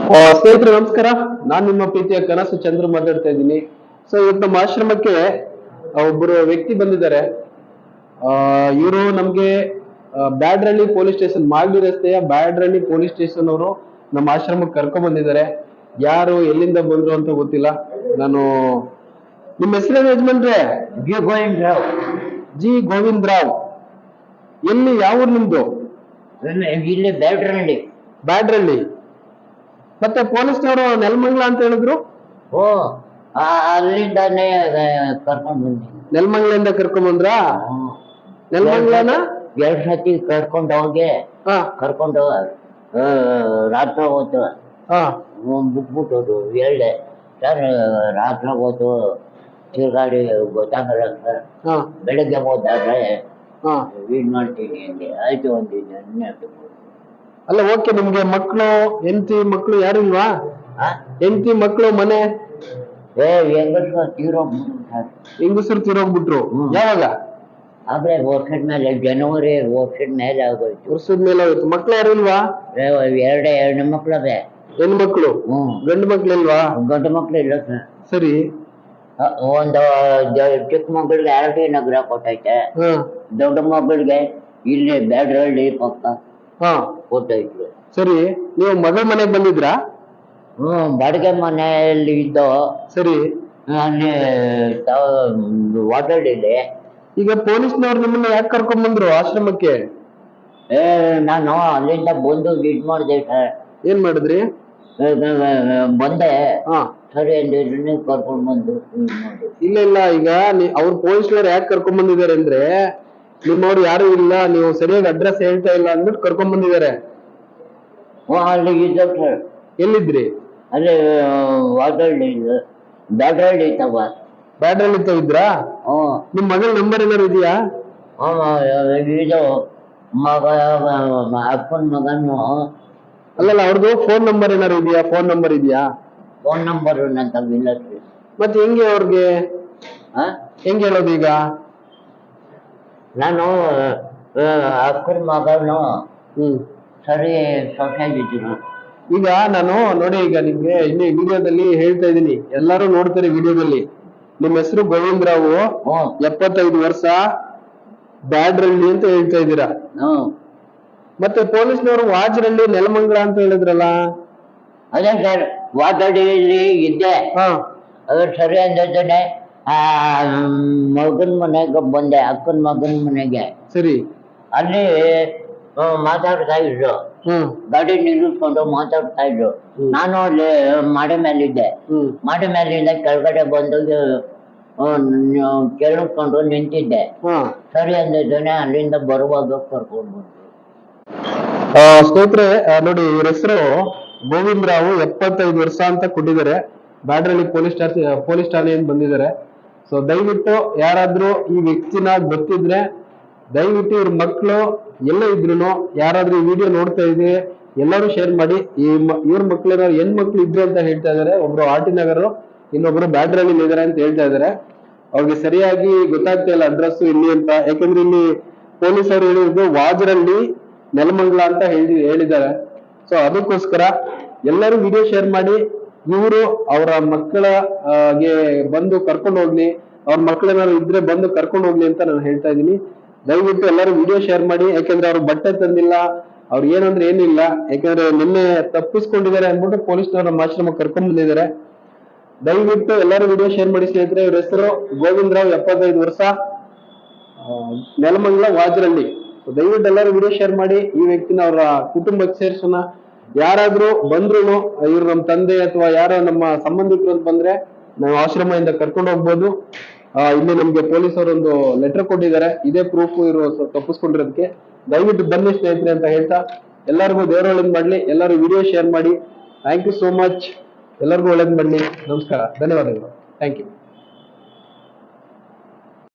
ಸ್ನೇಹಿತರೆ ನಮಸ್ಕಾರ. ನಾನ್ ನಿಮ್ಮ ಪ್ರೀತಿಯ ಕನಸು ಚಂದ್ರು ಮಾತಾಡ್ತಾ ಇದ್ದೀನಿ. ಸೊ ಇವತ್ತು ನಮ್ಮ ಆಶ್ರಮಕ್ಕೆ ಒಬ್ಬರು ವ್ಯಕ್ತಿ ಬಂದಿದ್ದಾರೆ. ಇವರು ನಮ್ಗೆ ಬ್ಯಾಡ್ರಳ್ಳಿ ಪೊಲೀಸ್ ಸ್ಟೇಷನ್, ಮಾಗಡಿ ರಸ್ತೆಯ ಬ್ಯಾಡ್ರಳ್ಳಿ ಪೊಲೀಸ್ ಸ್ಟೇಷನ್ ಅವರು ನಮ್ಮ ಆಶ್ರಮಕ್ಕೆ ಕರ್ಕೊಂಡ್ ಬಂದಿದ್ದಾರೆ. ಯಾರು ಎಲ್ಲಿಂದ ಬಂದ್ರು ಅಂತ ಗೊತ್ತಿಲ್ಲ. ನಾನು ನಿಮ್ಮ ಹೆಸರೇನು ಯಜಮಾನ್ರೆ? ಜಿ ಗೋವಿಂದ್ ರಾವ್. ಜಿ ಗೋವಿಂದ್ ರಾವ್. ಎಲ್ಲಿ, ಯಾವ ಊರು ನಿಮ್ದು? ಇಲ್ಲಿ ಬ್ಯಾಡ್ರಳ್ಳಿ. ಬ್ಯಾಡ್ರಳ್ಳಿ. ಮತ್ತೆ ಪೊಲೀಸ್ನವರು ನೆಲಮಂಗ್ಲ ಅಂತ ಹೇಳಿದ್ರು. ಓ, ಅಲ್ಲಿಂದಾನೆ ಕರ್ಕೊಂಡ್ ಬಂದಿ. ನೆಲಮಂಗ್ಲಿಂದ ಕರ್ಕೊಂಡ್ ಬಂದ್ರ? ನೆಲಮಂಗ್ಲನ 2 ಸತಿ ಕರ್ಕೊಂಡು ಹೋಗಿ ಕರ್ಕೊಂಡು ರಾತ್ರಿ ಹೋಯ್ತು ಬಿಟ್ಬಿಟ್ಟು ಹೇಳ್ದೆ ಸರ್, ರಾತ್ರಿ ಹೋಯ್ತು ತಿರ್ಗಾಡಿ ಗೊತ್ತಾಗಲ್ಲ ಸರ್, ಬೆಳಗ್ಗೆ ಹೋದಾದ್ರೆ ಇದ್ ಮಾಡ್ತೀನಿ ಅಂದೆ. ಆಯ್ತು ಒಂದಿನ. ಅಲ್ಲ ಓಕೆ, ನಿಮ್ಗೆ ಮಕ್ಕಳು, ಹೆಂಡತಿ ಮಕ್ಕಳು ಯಾರು ಇಲ್ವಾ? ಹೆಂಡತಿ ಮಕ್ಕಳು ಮನೆ? ಹೆಂಗಸರು ತೀರೋಗ್ಬಿಟ್ರು. ಯಾವಾಗ? ಆದ್ರೆ ವರ್ಷದ ಮೇಲೆ, ಜನವರಿ ವರ್ಷದ ಮೇಲೆ ಆಗೋಯ್ತು. ವರ್ಷದ ಮೇಲೆ ಆಗೋಯ್ತು. ಮಕ್ಳು ಯಾರು ಇಲ್ವಾ? ಎರಡು ಮಕ್ಳವೆ. ಹೆಣ್ಮಕ್ಳು? ಗಂಡು ಮಕ್ಳು ಇಲ್ವಾ? ಗಂಡು ಮಕ್ಳು ಇಲ್ಲ ಸರ್. ಸರಿ. ಒಂದು ಚಿಕ್ಕ ಮಗಳಿಗೆ RT ನಗರ ಕೊಟ್ಟೈತೆ, ದೊಡ್ಡ ಮಗಳಿಗೆ ಇಲ್ಲಿ ಬ್ಯಾಡ್ರಳ್ಳಿ ಪಕ್ಕ ಕೊಟ್ಟೈತೆ. ಸರಿ, ನೀವು ಮಗಳ ಮನೆಗೆ ಬಂದಿದ್ರಾ? ಬಾಡಿಗೆ ಮನೆಯಲ್ಲಿ ಇದ್ದೋ. ಸರಿ. ಅಲ್ಲಿ ವಾಟರ್ಡಿದೆ. ಈಗ ಪೊಲೀಸ್ನವ್ರು ನಿಮ್ಮನ್ನ ಯಾಕೆ ಕರ್ಕೊಂಡ್ ಬಂದ್ರು ಆಶ್ರಮಕ್ಕೆ? ನಾನು ಅಲ್ಲಿಂದ ಬಂದು ಇದ್ ಮಾಡಿದೆ ಸರ್. ಏನ್ ಮಾಡಿದ್ರಿ? ಬಂದೆ. ಸರಿ ಅಂದ್ರೆ ಕರ್ಕೊಂಡ್ ಬಂದು. ಇಲ್ಲ ಇಲ್ಲ, ಈಗ ಅವ್ರ ಪೊಲೀಸ್ನವ್ರು ಯಾಕೆ ಕರ್ಕೊಂಡ್ ಬಂದಿದ್ದಾರೆ ಅಂದ್ರೆ, ನಿಮ್ಮವ್ರು ಯಾರು ಇಲ್ಲ, ನೀವು ಸರಿಯಾಗಿ ಅಡ್ರೆಸ್ ಹೇಳ್ತಾ ಇಲ್ಲ ಅಂದ್ಬಿಟ್ಟು ಕರ್ಕೊಂಡ್ ಬಂದಿದ್ದಾರೆ. ಅಲ್ಲಿ ಇದ್ದ ಸರ್. ಎಲ್ಲಿದ್ರಿ? ಅಲ್ಲಿ ವಾಟರ್ಡಿ, ಬ್ಯಾಡ್ರಳ್ಳಿ ಇತ್ತವ. ಬ್ಯಾಡ್ರಳ್ಳಿ ಇದ್ರಾ? ನಿಮ್ ಮಗಳ ನಂಬರ್ ಏನಾರು ಇದೆಯಾ? ಇದು ಮಗ, ಅಪ್ಪನ ಮಗನು. ಅಲ್ಲಲ್ಲ, ಅವ್ರದ್ದು ಫೋನ್ ನಂಬರ್ ಏನಾರು ಇದೆಯಾ? ಫೋನ್ ನಂಬರ್ ಇದೆಯಾ? ಫೋನ್ ನಂಬರ್ ನಂತವಿಲ್ಲ ಸರ್. ಮತ್ತೆ ಹೆಂಗೆ ಅವ್ರಿಗೆ ಹೆಂಗ್ ಹೇಳೋದು ಈಗ? ನಾನು ಅಕ್ಕನ ಮಗನು ಸರಿ ಸೊಸೈಟಿದ್ರು. ಈಗ ನಾನು ನೋಡಿ, ಈಗ ನಿಮ್ಗೆ ಇನ್ನು ವಿಡಿಯೋದಲ್ಲಿ ಹೇಳ್ತಾ ಇದೀನಿ, ಎಲ್ಲಾರು ನೋಡ್ತಾರೆ ವಿಡಿಯೋದಲ್ಲಿ. ನಿಮ್ ಹೆಸರು ಗೋವಿಂದ್ ರಾವ್, 75 ವರ್ಷ, ಬ್ಯಾಡ್ರಳ್ಳಿ ಅಂತ ಹೇಳ್ತಾ ಇದ್ದೀರಾ. ಮತ್ತೆ ಪೊಲೀಸ್ನವರು ವಾಜರಳ್ಳಿ, ನೆಲಮಂಗ್ಲ ಅಂತ ಹೇಳಿದ್ರಲ್ಲ? ಅದೇ ಸರ್, ವಾಟರ್ಡಿಯಲ್ಲಿ ಇದ್ದೆ. ಅದ್ರ ಸರಿ ಅಂದಾನೆ ಮಗನ್ ಮನೆಗೆ ಬಂದೆ, ಅಕ್ಕನ ಮಗನ್ ಮನೆಗೆ. ಸರಿ. ಅಲ್ಲಿ ಮಾತಾಡ್ತಾ ಇದ್ರು, ಗಾಡಿ ನಿಲ್ಲಿಸ್ಕೊಂಡು ಮಾತಾಡ್ತಾ ಇದ್ರು. ನಾನು ಅಲ್ಲಿ ಮಾಡಿ ಮೇಲಿದ್ದೆ. ಮಾಡಿ ಮೇಲಿಂದ ಕೆಳಗಡೆ ಬಂದು ಕೇಳಿಸ್ಕೊಂಡು ನಿಂತಿದ್ದೆ. ಸರಿ ಅಂದಿದ್ದಾನೆ, ಅಲ್ಲಿಂದ ಬರುವಾಗ ಕರ್ಕೊಂಡು ಬಂದ್ರು. ಸ್ನೇಹಿತರೆ ನೋಡಿ, ಇವ್ರ ಹೆಸರು ಗೋವಿಂದ್ ರಾವ್, 75 ವರ್ಷ ಅಂತ ಕೊಟ್ಟಿದ್ದಾರೆ. ಬ್ಯಾಡ್ರಳ್ಳಿ ಪೊಲೀಸ್ ಠಾಣೆಯಿಂದ ಬಂದಿದ್ದಾರೆ. ಸೊ ದಯವಿಟ್ಟು ಯಾರಾದ್ರೂ ಈ ವ್ಯಕ್ತಿನ ಗೊತ್ತಿದ್ರೆ, ದಯವಿಟ್ಟು ಇವ್ರ ಮಕ್ಕಳು ಎಲ್ಲ ಇದ್ರು, ಯಾರಾದ್ರೂ ಈ ವಿಡಿಯೋ ನೋಡ್ತಾ ಇದ್ರೆ ಎಲ್ಲರೂ ಶೇರ್ ಮಾಡಿ. ಇವ್ರ ಮಕ್ಳು ಹೆಣ್ಮಕ್ಳು ಇದ್ರು ಅಂತ ಹೇಳ್ತಾ ಇದಾರೆ. ಒಬ್ರು RT ನಗರ, ಇನ್ನೊಬ್ರು ಬ್ಯಾಡ್ರಳ್ಳಿ ಇದಾರೆ ಅಂತ ಹೇಳ್ತಾ ಇದಾರೆ. ಅವ್ರಿಗೆ ಸರಿಯಾಗಿ ಗೊತ್ತಾಗ್ತಾ ಇಲ್ಲ ಅಡ್ರೆಸ್ ಇಲ್ಲಿ ಅಂತ. ಯಾಕಂದ್ರೆ ಇಲ್ಲಿ ಪೊಲೀಸ್ ಅವರು ಹೇಳಿದ್ರು ವಾಜರಳ್ಳಿ, ನೆಲಮಂಗ್ಲ ಅಂತ ಹೇಳಿದ್ದಾರೆ. ಸೊ ಅದಕ್ಕೋಸ್ಕರ ಎಲ್ಲರೂ ವಿಡಿಯೋ ಶೇರ್ ಮಾಡಿ. ಇವರು ಅವರ ಮಕ್ಕಳಗೆ ಬಂದು ಕರ್ಕೊಂಡು ಹೋಗ್ಲಿ, ಅವ್ರ ಮಕ್ಳೇನಾದ್ರು ಇದ್ರೆ ಬಂದು ಕರ್ಕೊಂಡು ಹೋಗ್ಲಿ ಅಂತ ನಾನು ಹೇಳ್ತಾ ಇದ್ದೀನಿ. ದಯವಿಟ್ಟು ಎಲ್ಲರೂ ವಿಡಿಯೋ ಶೇರ್ ಮಾಡಿ. ಯಾಕಂದ್ರೆ ಅವ್ರು ಬಟ್ಟೆ ತಂದಿಲ್ಲ, ಅವ್ರು ಏನಂದ್ರೆ ಏನಿಲ್ಲ. ಯಾಕಂದ್ರೆ ನಿನ್ನೆ ತಪ್ಪಿಸ್ಕೊಂಡಿದ್ದಾರೆ ಅಂದ್ಬಿಟ್ಟು ಪೊಲೀಸ್ನವ್ರ ನಮ್ಮ ಆಶ್ರಮಕ್ಕೆ ಕರ್ಕೊಂಡ್ ಬಂದಿದ್ದಾರೆ. ದಯವಿಟ್ಟು ಎಲ್ಲರೂ ವಿಡಿಯೋ ಶೇರ್ ಮಾಡಿ ಸ್ನೇಹಿತರೆ. ಇವ್ರ ಹೆಸರು ಗೋವಿಂದ್ ರಾವ್, 75 ವರ್ಷ, ನೆಲಮಂಗ್ಲ, ವಾಜರಳ್ಳಿ. ದಯವಿಟ್ಟು ಎಲ್ಲರೂ ವಿಡಿಯೋ ಶೇರ್ ಮಾಡಿ. ಈ ವ್ಯಕ್ತಿನ ಅವರ ಕುಟುಂಬಕ್ಕೆ ಸೇರ್ಸೋಣ. ಯಾರಾದ್ರೂ ಬಂದ್ರು, ಇವ್ರು ನಮ್ಮ ತಂದೆ ಅಥವಾ ಯಾರೋ ನಮ್ಮ ಸಂಬಂಧಿಕರು ಅಂತ ಬಂದ್ರೆ ನಾವು ಆಶ್ರಮದಿಂದ ಕರ್ಕೊಂಡು ಹೋಗ್ಬೋದು. ಇಲ್ಲಿ ನಮ್ಗೆ ಪೊಲೀಸರು ಒಂದು ಲೆಟರ್ ಕೊಟ್ಟಿದ್ದಾರೆ, ಇದೇ ಪ್ರೂಫ್ ಇವರು ತಪ್ಪಿಸ್ಕೊಂಡಿರೋದಕ್ಕೆ. ದಯವಿಟ್ಟು ಬನ್ನಿ ಸ್ನೇಹಿತರೆ ಅಂತ ಹೇಳ್ತಾ, ಎಲ್ಲರಿಗೂ ದೇವರ ಒಳ್ಳೇದ್ ಮಾಡ್ಲಿ. ಎಲ್ಲರೂ ವಿಡಿಯೋ ಶೇರ್ ಮಾಡಿ. Thank you so much. ಎಲ್ಲರಿಗೂ ಒಳ್ಳೇದ್ ಮಾಡ್ಲಿ. ನಮಸ್ಕಾರ, ಧನ್ಯವಾದಗಳು. Thank you.